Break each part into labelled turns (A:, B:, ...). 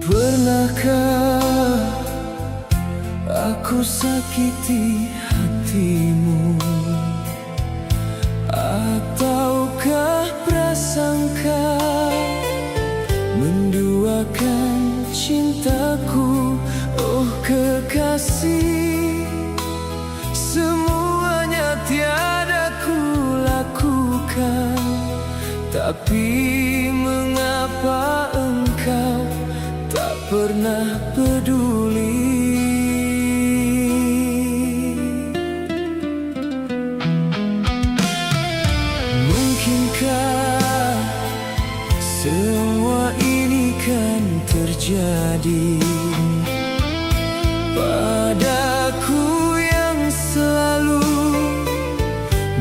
A: Pernahkah aku sakiti hatimu? Ataukah prasangka menduakan cintaku? Oh kekasih, semuanya tiada ku lakukan, tapi mengapa engkau tak pernah peduli? Mungkinkah semua ini kan terjadi padaku yang selalu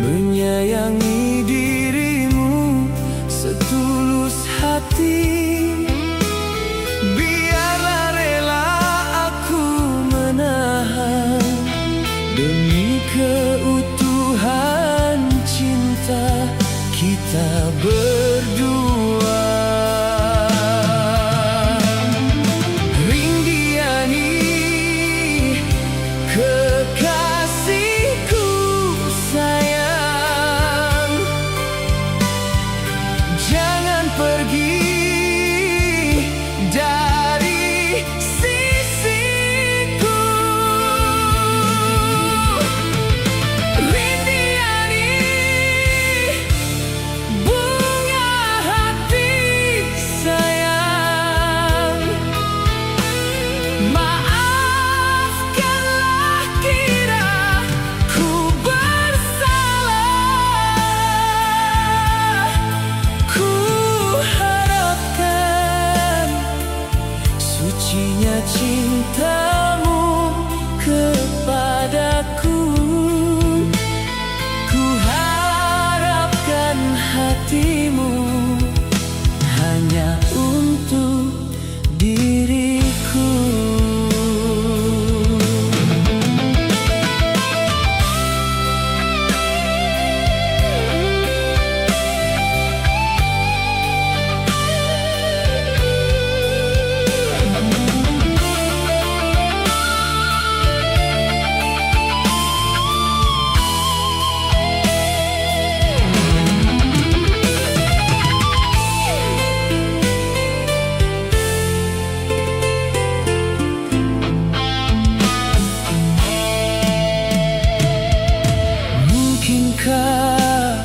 A: menyayangi dirimu setulus hati? Demi keutuhan cinta kita berdua. Rindiani, kekasihku sayang, jangan pergi dari sisiku. Rindiani, bunga hati sayang, maafkanlah kira ku bersalah. Ku harapkan sucinya cintamu kepadaku. Ku harapkan hatimu hanya untuk diriku. Mungkinkah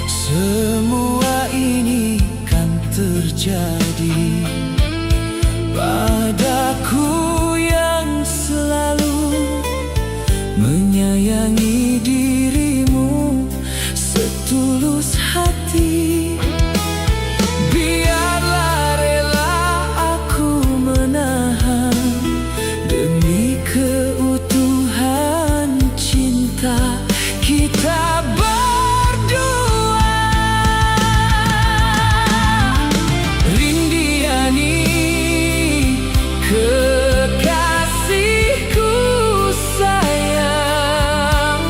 A: semua ini kan terjadi padaku yang selalu menyayangi dirimu setulus hati? Biarlah rela aku menahan demi keutuhan cinta kita berdua. Rindiani, kekasihku sayang,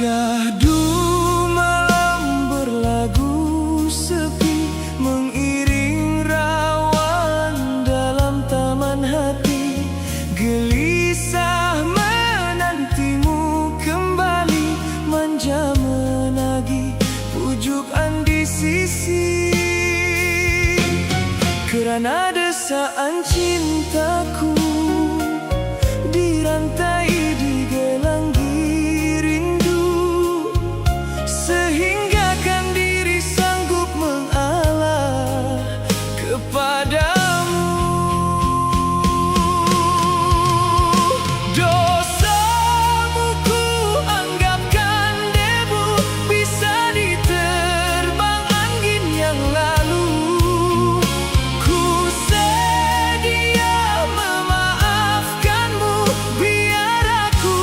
A: Syahdu malam berlagu sepi, mengiring rawan dalam taman hati. Gelisah menantimu kembali, manja menagih pujukan di sisi. Kerana desaan cintaku dirantai di gelanggi rindu, sehingga kan diri sanggup mengalah kepadamu. Dosamu ku anggapkan debu, bisa diterbang angin yang lalu. Ku sedia memaafkanmu, biar aku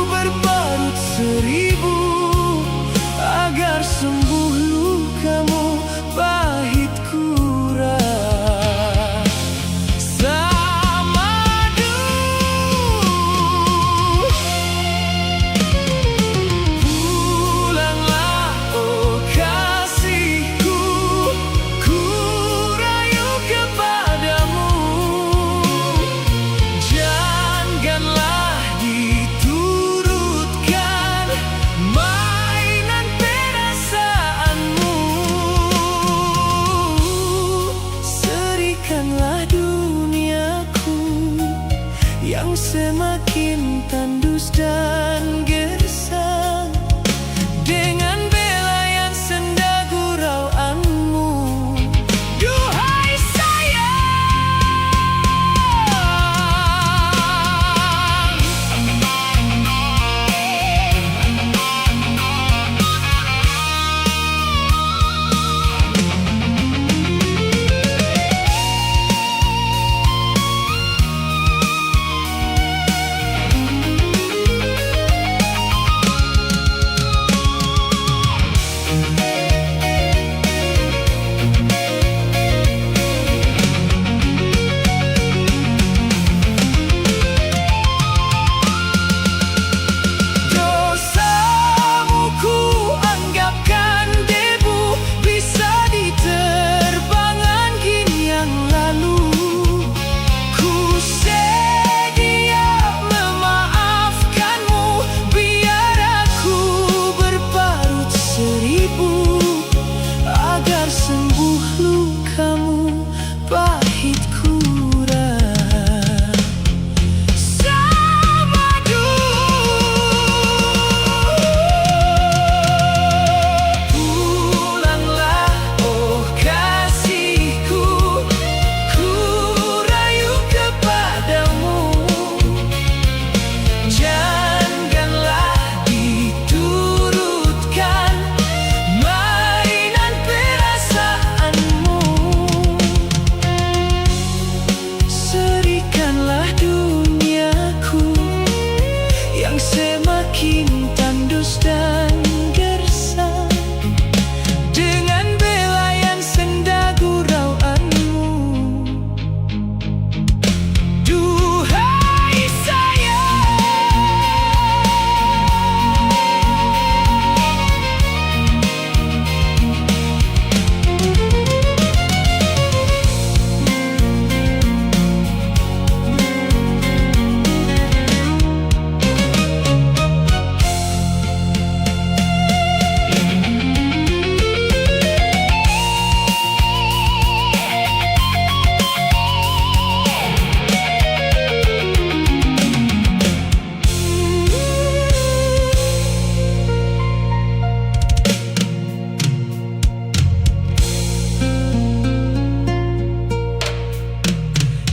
A: berparut seribu, agar sembuh lukamu pahitku samadu. Pulanglah oh kasihku, ku rayu kepadamu. Janganlah diturutkan mainan perasaanmu. Serikanlah duniaku yang semakin tandus dan gersang, dengan belayan senda gurauanmu. Duhai dosamu ku anggapkan debu, bisa diterbang angin yang lalu. Ku sedia memaafkanmu, biar aku berparut seribu, agar sembuh lukamu pahitku samadu. Pulanglah oh kasihku, ku rayu kepadamu. Janganlah diturutkan mainan perasaanmu. Serikanlah duniaku yang semakin tandus dan gersang, dengan belayan senda gurauanmu. Duhai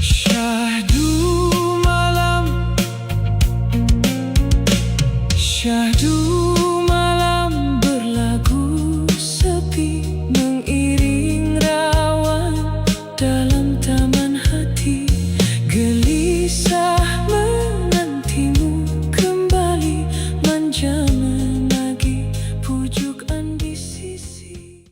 A: syahdu malam, syahdu malam berlagu sepi, mengiring rawan dalam taman hati. Gelisah menantimu kembali, manja menagih pujukan di sisi.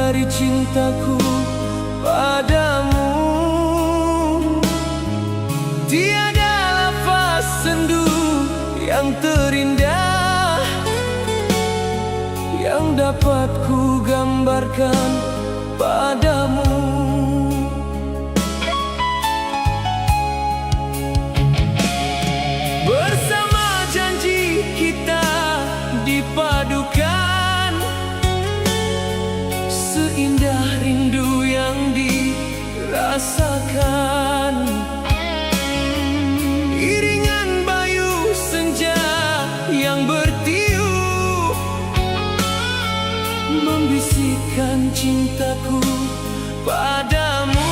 A: dari cintaku padamu. Tiada lafaz sendu yang terindah yang dapat ku gambarkan padamu. Bersama janji kita dipadukan, seindah rindu yang dirasakan. Iringan bayu senja yang bertiup membisikkan cintaku padamu.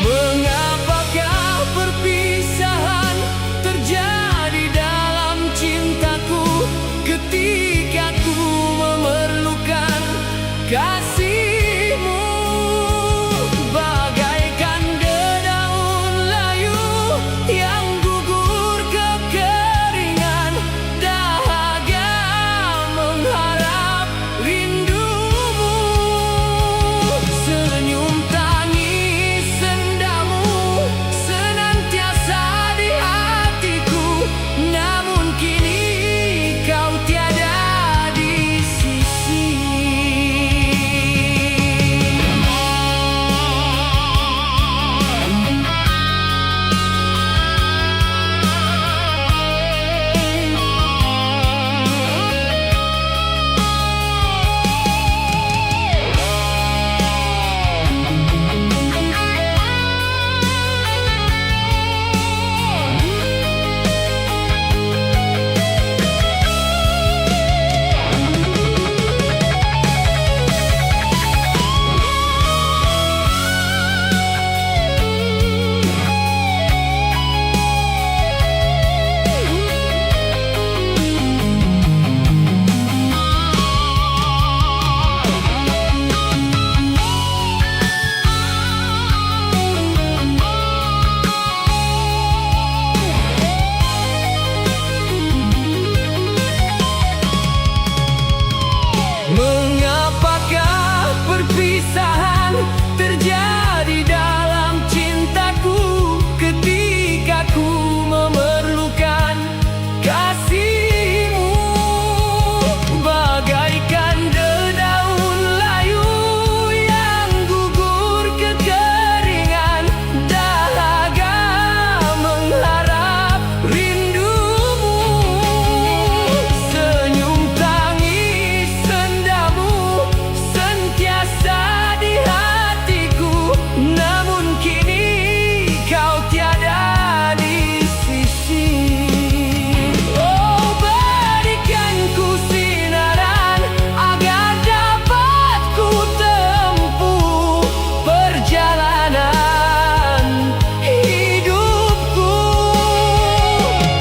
A: Mengapakah perpisahan terjadi dalam cintaku ketika ku memerlukan kasihmu? Bagaikan dedaun layu yang gugur kekeringan, dahaga mengharap rindumu. Senyum tangis sendamu senantiasa di hatiku, namun kini kau tiada di sisi. Mengapakah perpisahan terjadi dalam cintaku ketika ku memerlukan kasihmu? Bagaikan dedaun layu yang gugur kekeringan, dahaga mengharap rindumu. Senyum tangis sendamu sentiasa di hatiku, namun kini kau tiada di sisi. Oh, berikan ku sinaran agar dapat ku tempuh perjalanan hidupku.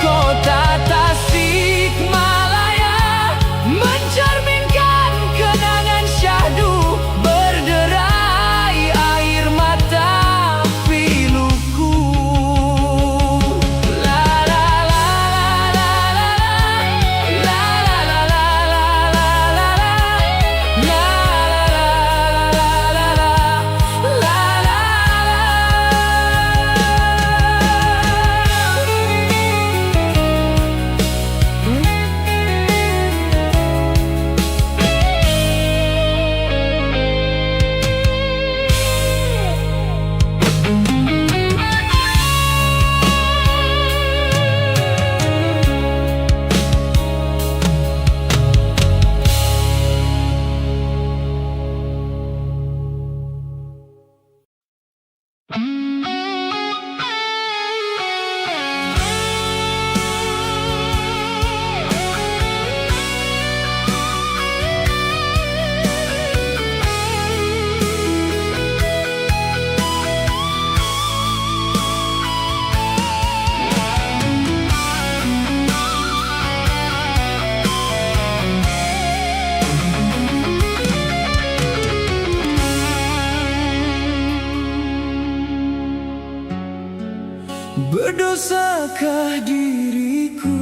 A: Kota Tasikmalaya mencerminkan kenangan syahdu, berderai air mata piluku. La la la la la la la la la la la Berdosakah diriku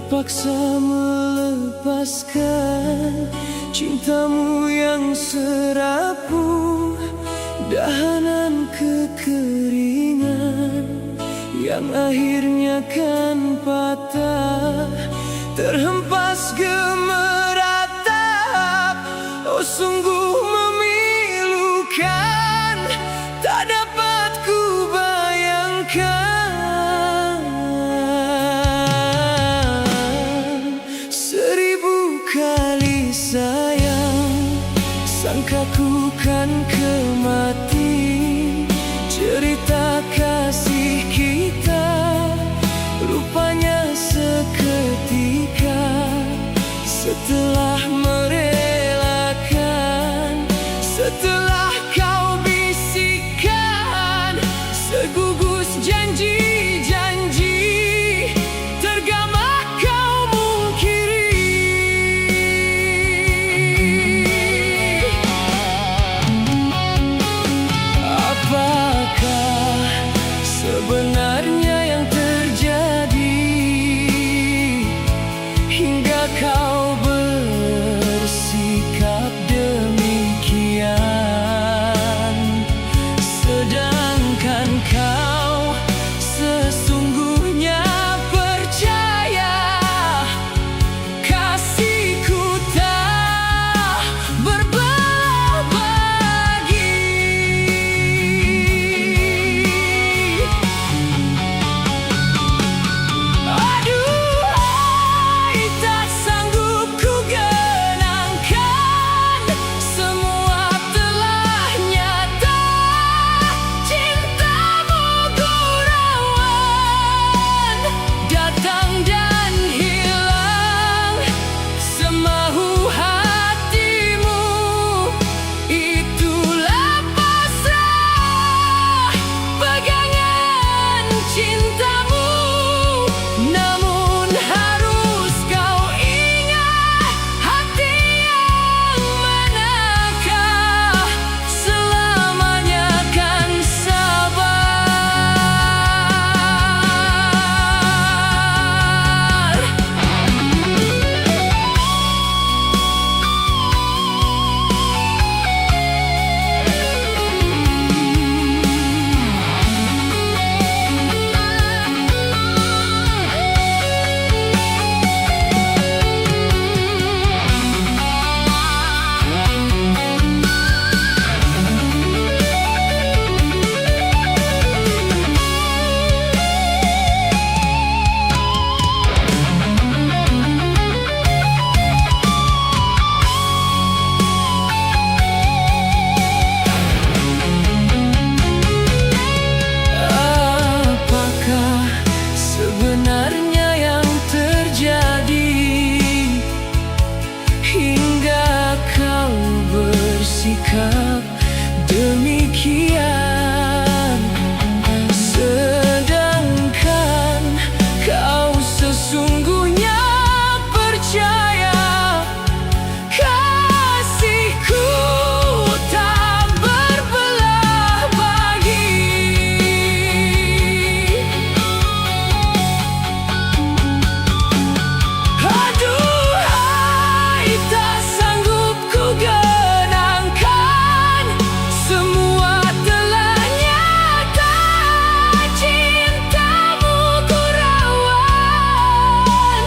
A: terpaksa melepaskan cintamu yang serapuh, dahanan kekeringan yang akhirnya kan patah, terhempas gemeratap. Oh sungguh memilukan, tak dapat ku bayangkan. 1000 kali sayang, sangka ku kan kemati. Cerita kasih kita rupanya seketika, setelah merelakan, setelah kau bisikkan segugus janji-janji, tergama kau mungkiri. Apakah sebenarnya yang terjadi hingga kau bersikap demikian, sedangkan kau sesungguhnya percaya kasihku tak berbelah bagi. Aduhai, tak sanggup ku genangkan, semua telah nyata. Cintamu gurauan, datang dan hilang, semau hatimu. Itulah pasrah pegangan cintamu. Namun harus kau ingat, hati yang manakah selamanya kan sabar. Apakah sebenarnya yang terjadi hingga kau bersikap demikian, sedangkan kau sesungguhnya percaya kasihku tak berbelah bagi. Aduhai, tak sanggup ku genangkan, semua telah nyata. Cintamu gurauan,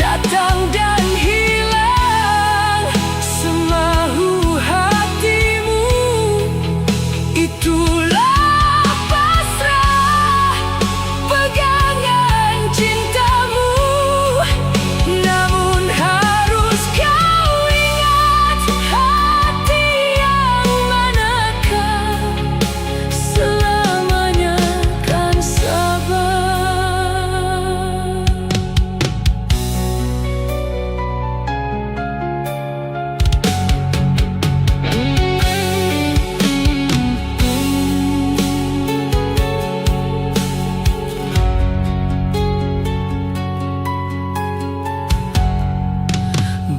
A: datang dan hilang, semau hatimu. Itulah pasrah pegangan cintamu. Namun harus kau ingat, hati yang manakah selamanya kan sabar.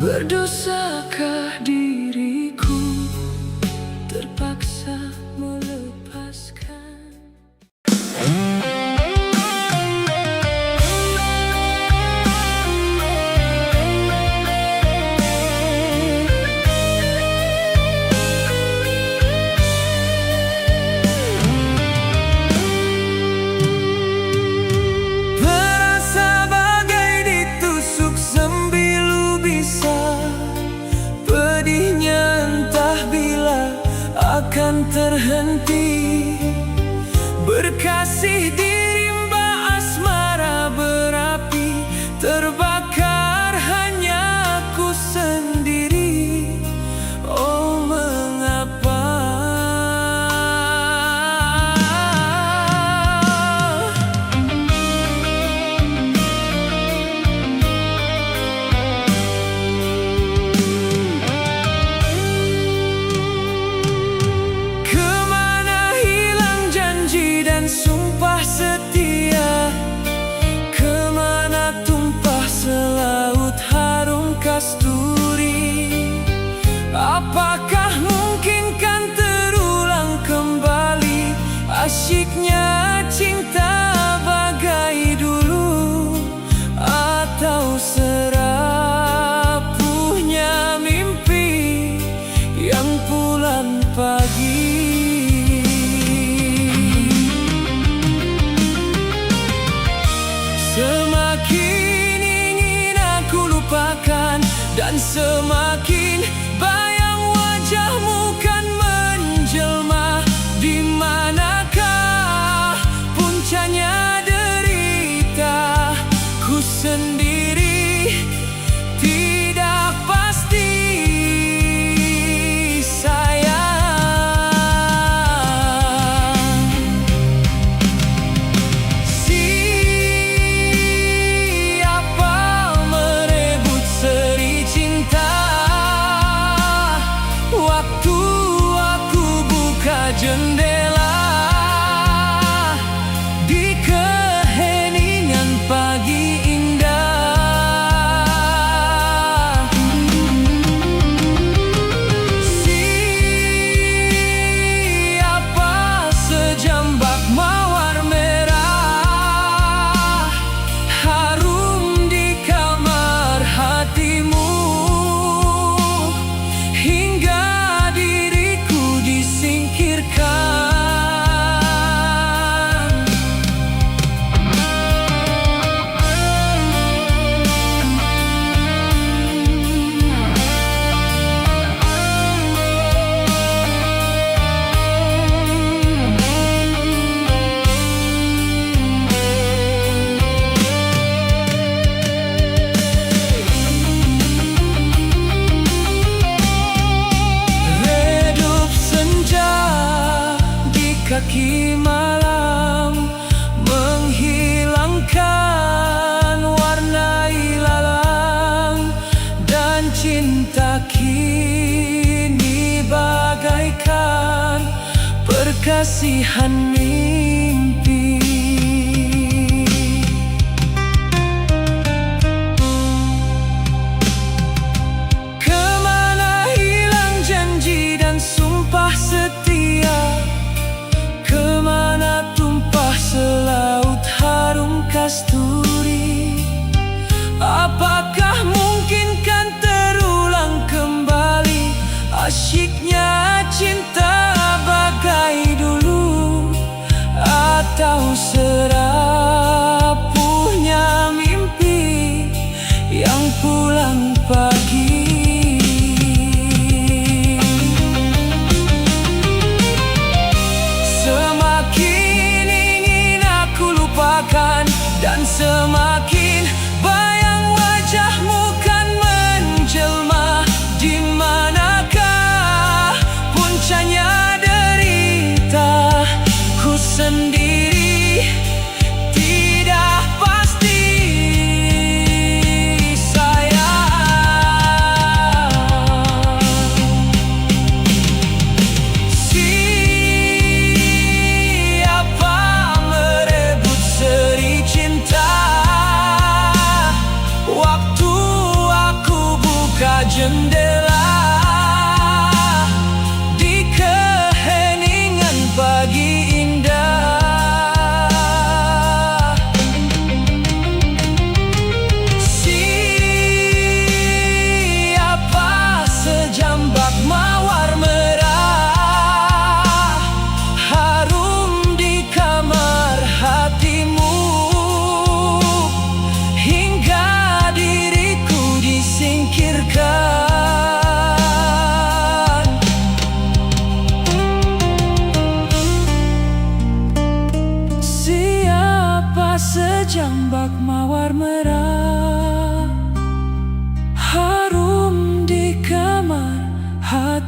A: Berdosakah diriku terpaksa melepaskan? berhenti. Berkasih di rimba asmara berapi, terbakar hanya aku sendiri. Oh, mengapa? Kemana hilang janji dan sumpah setia? Kemana tumpah selaut harum kasturi? Apakah mungkin kan terulang kembali asyiknya cinta bagai dulu? Atau serapuhnya mimpi yang pulang pagi? Semakin ingin aku lupakan, dan semakin bayang wajahmu kan menjelma. Di manakah puncanya derita? Ku sendiri tidak pasti, sayang. Siapa merebut seri cinta? Waktu aku buka jendela di keheningan pagi indah. Siapa sejambak mawar merah harum di kamar hatimu, hingga diriku disingkirkan. Redup senja di kaki malam, menghilangkan warna ilalang, dan cinta kini bagaikan perkasihan mimpi. Kemana hilang janji dan sumpah setia? Kemana tumpah selaut harum kasturi? Apakah mungkin kan terulang kembali asyiknya cinta bagai dulu? Atau serapuhnya mimpi yang pulang pagi? Semakin ingin aku lupakan, dan semakin bayang wajahmu kan menjelma. Di manakah puncanya derita? Ku sendiri tidak pasti, sayang. Siapa merebut seri cinta? Waktu aku buka jendela di keheningan pagi indah. Siapa sejambak mawar merah harum di kamar hatimu, hingga diriku disingkirkan.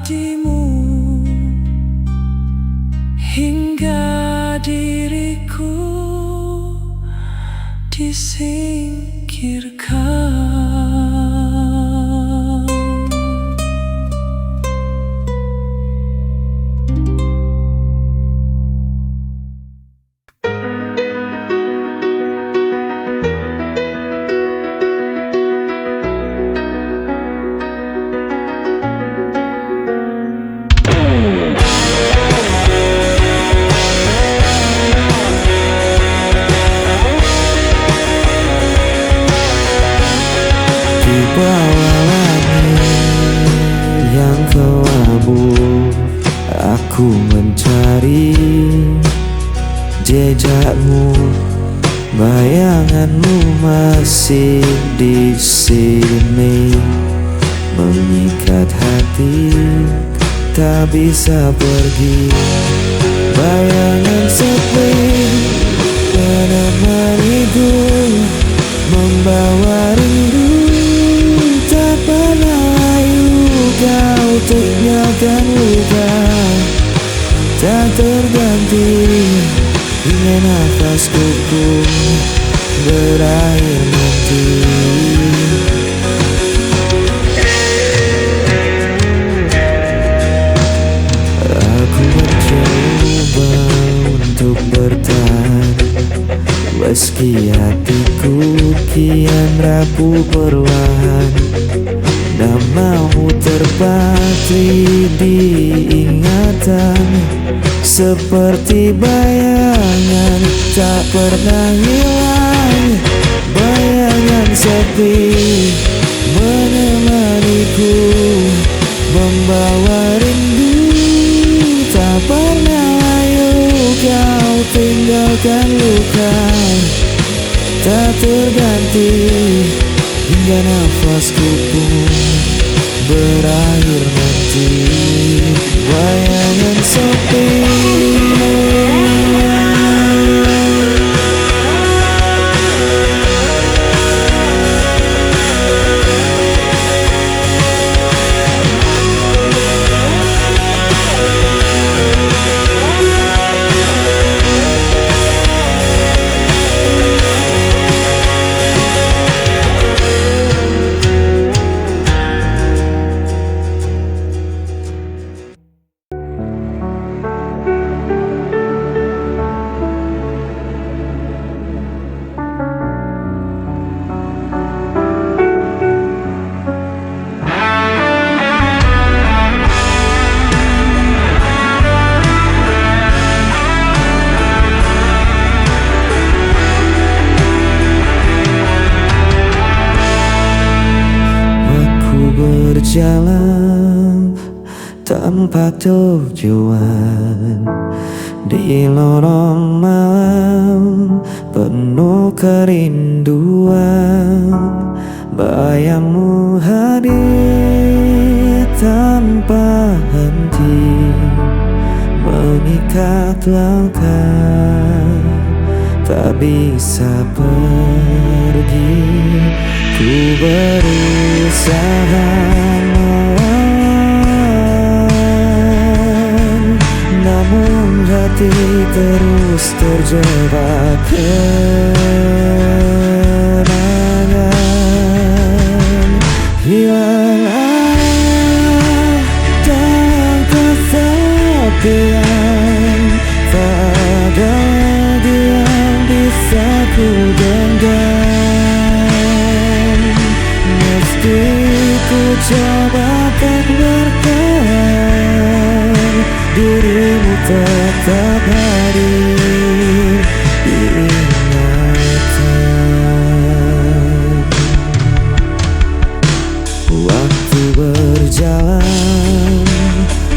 A: hatimu hingga diriku disingkirkan.
B: Di bawah langit yang kelabu, aku mencari jejakmu. Bayanganmu masih di sini, mengikat hati, tak bisa pergi. Bayangan sepi menemaniku, membawa rindu. Tak pernah layu kau tinggalkan luka, tak terganti hingga nafasku pun berakhir nanti. Aku mencoba untuk bertahan, meski hatiku kian rapuh perlahan. Namamu terpatri di ingatan, seperti bayangan tak pernah hilang. Bayangan sepi menemaniku, membawa rindu. Tak pernah layu kau tinggalkan luka, tak terganti hingga nafasku pun berakhir nanti. Bayangan sepi berjalan tanpa tujuan di lorong malam penuh kerinduan. Bayangmu hadir tanpa henti, mengikat langkah, tak bisa pergi. Ku berusaha melawan, namun hati terus terjebak kenangan. Hilang arah dan kesepian, tak ada lagi yang bisa ku genggam. Mesti ku coba tak bertahan, dirimu tetap hadir di ingatan. Waktu berjalan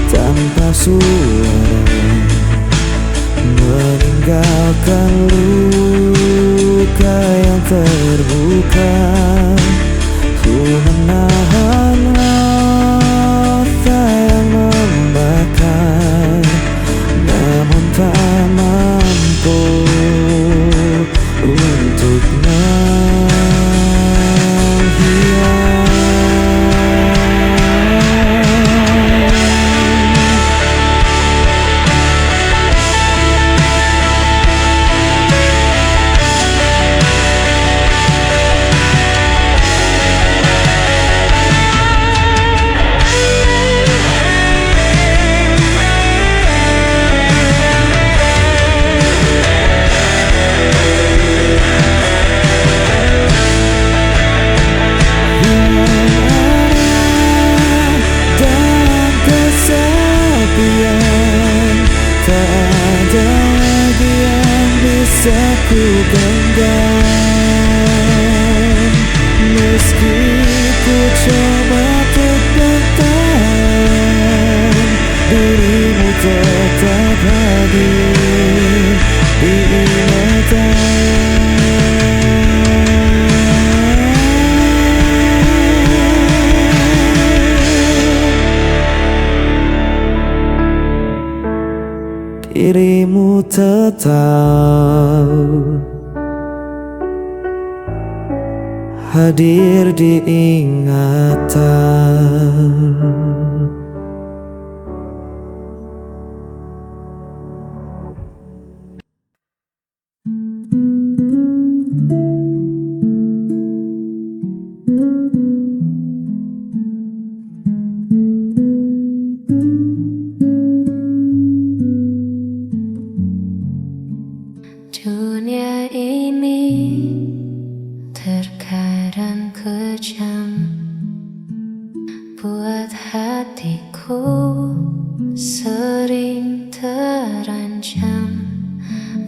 B: tanpa suara, meninggalkan luka yang terbuka. Ku menahan rasa yang membakar, namun tak mampu untuk menghilang. ku genggam. Meski ku coba untuk bertahan, dirimu tetap hadir di ingatan. Dirimu tetap hadir di ingatan.
A: Dunia ini terkadang kejam, buat hatiku sering terancam.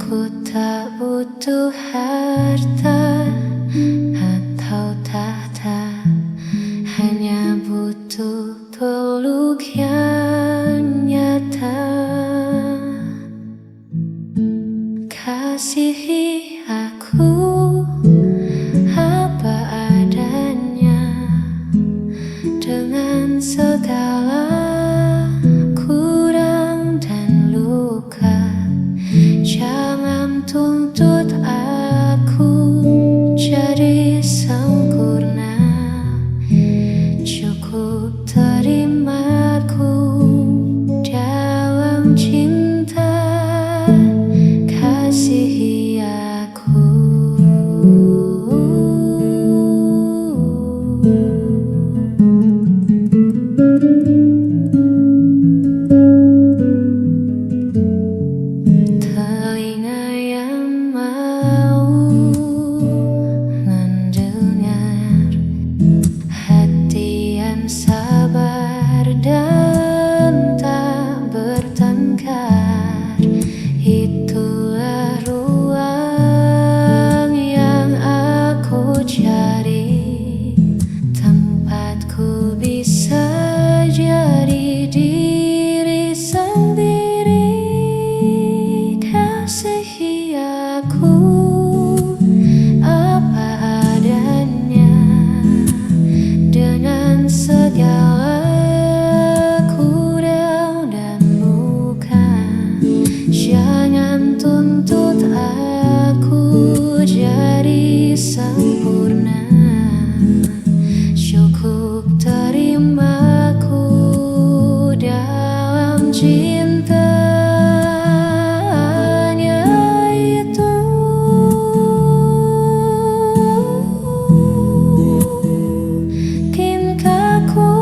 A: Ku tak butuh harta atau tahta, hanya butuh peluk yang nyata. Kasihi aku apa adanya, dengan segala kurang dan luka. Jangan tuntut aku jadi sempurna, cukup terimaku dalam cinta. Kasihi aku. Telinga yang mau mendengar, hati yang sabar dan tak bertengkar. Itulah ruang yang aku cari, tempatku bisa jadi diri sendiri. Kasihi aku apa adanya, dengan segala kurang dan luka. Jangan tuntut aku jadi sempurna, cukup terimaku dalam cinta. Hanya itu. Cintaku.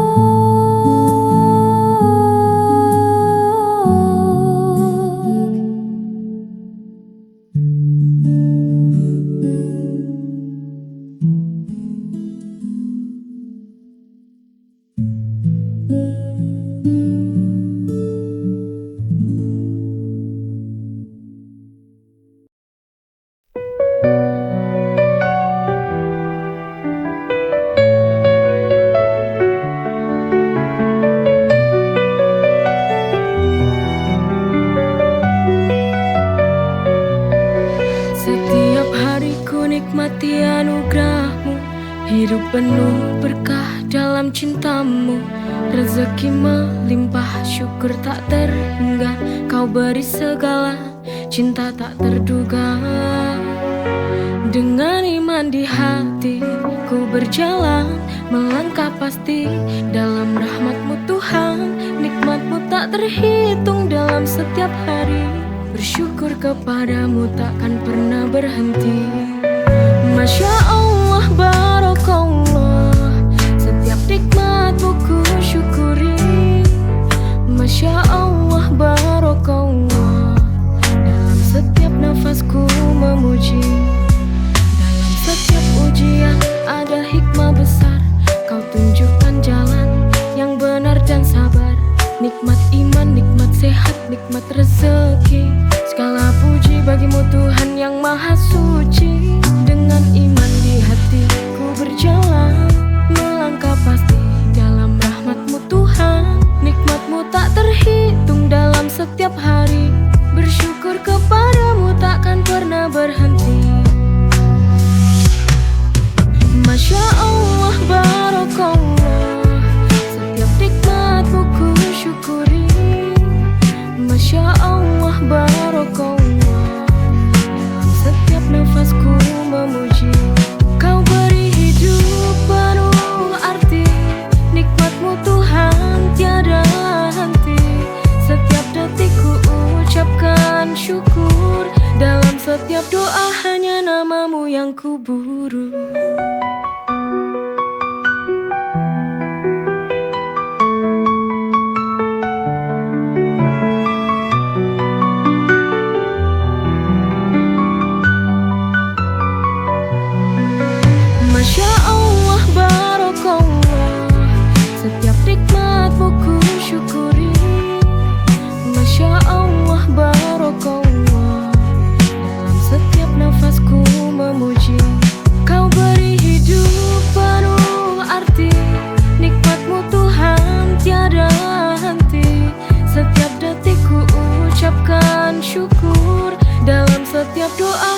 A: Setiap hariku nikmati anugerahmu, hidup penuh berkah dalam cintamu. Rezeki melimpah, syukur tak terhingga. Kau beri segala, cinta tak terduga. Dengan iman di hati, ku berjalan, melangkah pasti dalam rahmat-Mu Tuhan. Nikmat-Mu tak terhitung dalam setiap hari. Bersyukur kepadamu takkan pernah berhenti. Masya Allah, Barakallah, setiap nikmat-Mu ku syukuri. Masya Allah, Barakallah, dalam setiap nafasku memuji. Dalam setiap ujian ada hikmah besar. Kau tunjukkan jalan yang benar dan sabar. Nikmat iman, nikmat sehat, nikmat rezeki. Segala puji bagimu Tuhan yang Maha Suci. setiap doa hanya namamu yang kuburu. Masya Allah, Barakallah, setiap nikmatmu ku syukuri. Masya Allah, Barakallah, dalam setiap nafasku memuji. Kau beri hidup penuh arti, nikmatmu Tuhan tiada henti. Setiap detik ku ucapkan syukur, dalam setiap doa